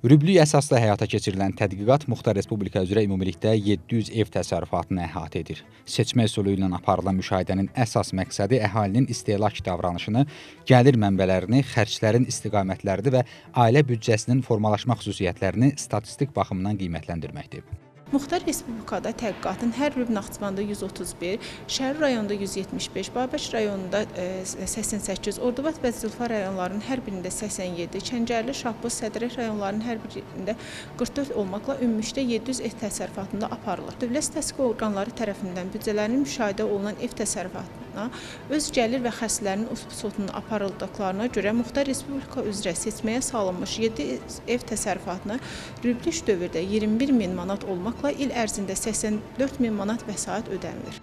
Rüblük əsaslı həyata keçirilən tədqiqat Muxtar Respublika üzrə ümumilikdə 700 ev təsərrüfatını əhatə edir. Seçmə üsulu ilə aparılan müşahidənin əsas məqsədi əhalinin istehlak davranışını, gəlir mənbələrini, xərclərin istiqamətlərini və ailə büdcəsinin formalaşma xüsusiyyətlərini statistik baxımdan qiymətləndirməkdir. Muxtar Respublikada tədqiqatın hər bir Naxçıvanda 131, Şəhər rayonunda 175, Babək rayonunda 88, Ordubad və Zülfa rayonlarının hər birində 87, Kəngərli, Şahbuz, Sədrək rayonlarının hər birində 44 olmaqla ümumilikdə 700 ev təsərrüfatında aparılır. Dövlət statistika orqanları tərəfindən büdcələrinin müşahidə olunan ev təsərrüfatına öz gəlir və xərclərinin usulunun aparıldıqlarına görə Muxtar Respublika üzrə seçməyə salınmış 7 ev təsərrüfatına rüblük dövrdə 21 min manat olmaqla il ərzində 84 min manat vəsait ödənilir.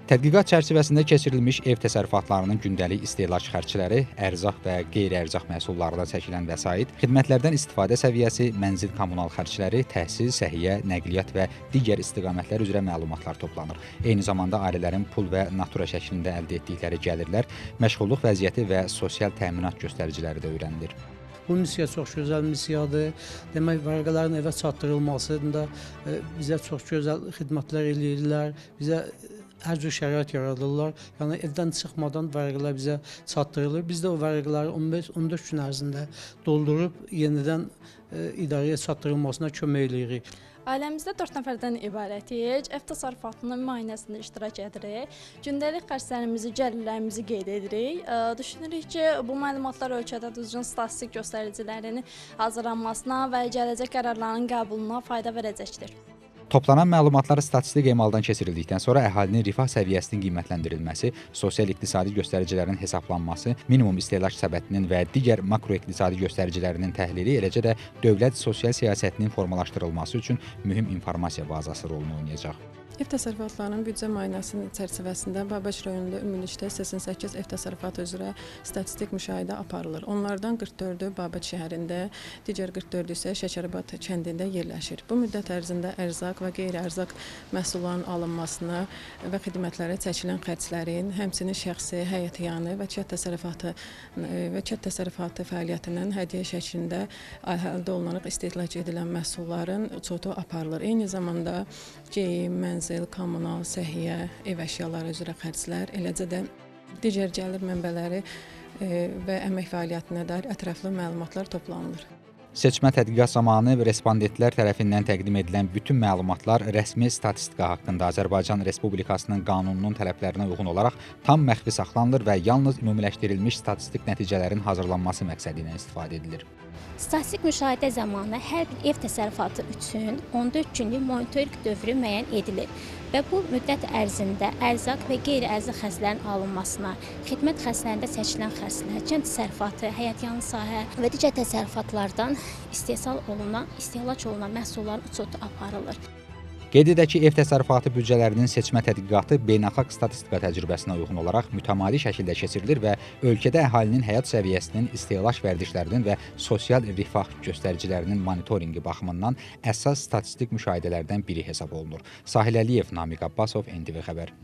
Tədqiqat çərçivəsində keçirilmiş ev təsərrüfatlarının gündəlik istehlak xərcləri, ərzaq və qeyri-ərzaq məhsullarına çəkilən vəsait, xidmətlərdən istifadə səviyyəsi, mənzil kommunal xərcləri, təhsil, səhiyyə, nəqliyyat və digər istiqamətlər üzrə məlumatlar toplanır. Eyni zamanda ailələrin pul və natura şəklində əldə etdikləri gəlirlər, məşğulluq vəziyyəti və sosial təminat göstəriciləri də öyrənilir. Bu missiya çox gözəl missiyadır. Demək, vərəqələrin evə çatdırılmasında bizə çox gözəl xidmətlər eləyirlər, bizə hər cür şərait yaradırlar. Yəni evdən çıxmadan vərəqələr bizə çatdırılır. Biz də o vərəqələri 15-14 gün ərzində doldurub yenidən idarəyə çatdırılmasına kömək eləyirik. Ailəmizdə 4 nəfərdən ibarətiyik. Ev təsərrüfatının müayinəsində iştirak edirik. Gündəlik xərclərimizi, gəlirlərimizi qeyd edirik. Düşünürük ki, bu məlumatlar ölkədə düzgün statistik göstəricilərin hazırlanmasına və gələcək qərarların qəbuluna fayda verəcəkdir. Toplanan məlumatlar statistik emaldan keçirildikdən sonra əhalinin rifah səviyyəsinin qiymətləndirilməsi, sosial-iqtisadi göstəricilərin hesablanması, minimum istehlak səbətinin və digər makroiqtisadi göstəricilərinin təhlili, eləcə də dövlət sosial siyasətinin formalaşdırılması üçün mühüm informasiya bazası rolunu oynayacaq. Ev təsərrüfatlarının büdcə müayinəsinin çərçivəsində Babək rayonunda ümumilikdə 88 ev təsərrüfatı üzrə statistik müşahidə aparılır. Onlardan 44-ü Babək şəhərində, digər 44-ü isə Şəkərabad kəndində yerləşir. Bu müddət ərzində ərzaq və qeyri-ərzaq məhsullarının alınmasına və xidmətlərə çəkilən xərclərin, həmçinin şəxsi, həyətyanı və kənd təsərrüfatı fəaliyyətindən hədiyyə şəklində əldə olunaraq istehlak edilən məhsulların çoxu aparılır. Eyni zamanda geyim, mənzil, kommunal, səhiyyə, ev əşyaları üzrə xərclər, eləcə də digər gəlir mənbələri və əmək fəaliyyətinə dair ətraflı məlumatlar toplanılır. Seçmə tədqiqat zamanı respondentlər tərəfindən təqdim edilən bütün məlumatlar rəsmi statistika haqqında Azərbaycan Respublikasının qanununun tələblərinə uyğun olaraq tam məxfi saxlanılır və yalnız ümumiləşdirilmiş statistik nəticələrin hazırlanması məqsədi ilə istifadə edilir. Statistik müşahidə zamanı hər bir ev təsərrüfatı üçün 14 günlük monitorinq dövrü müəyyən edilir və bu müddət ərzində ərzaq və qeyri-ərzaq xərclərin alınmasına, xidmət xərclərində çəkilən xərclər, kənd təsərrüfatı, həyətyanı sahə və digər təsərrüfatlardan istehlak olunan məhsulların uçotu aparılır. Qeyd edək ki, ev təsərrüfatı büdcələrinin seçmə tədqiqatı beynəlxalq statistika təcrübəsinə uyğun olaraq mütəmadi şəkildə keçirilir və ölkədə əhalinin həyat səviyyəsinin, istehlak vərdişlərinin və sosial rifah göstəricilərinin monitorinqi baxımından əsas statistik müşahidələrdən biri hesab olunur. Sahil Əliyev, Namiq Abbasov, NTV Xəbər.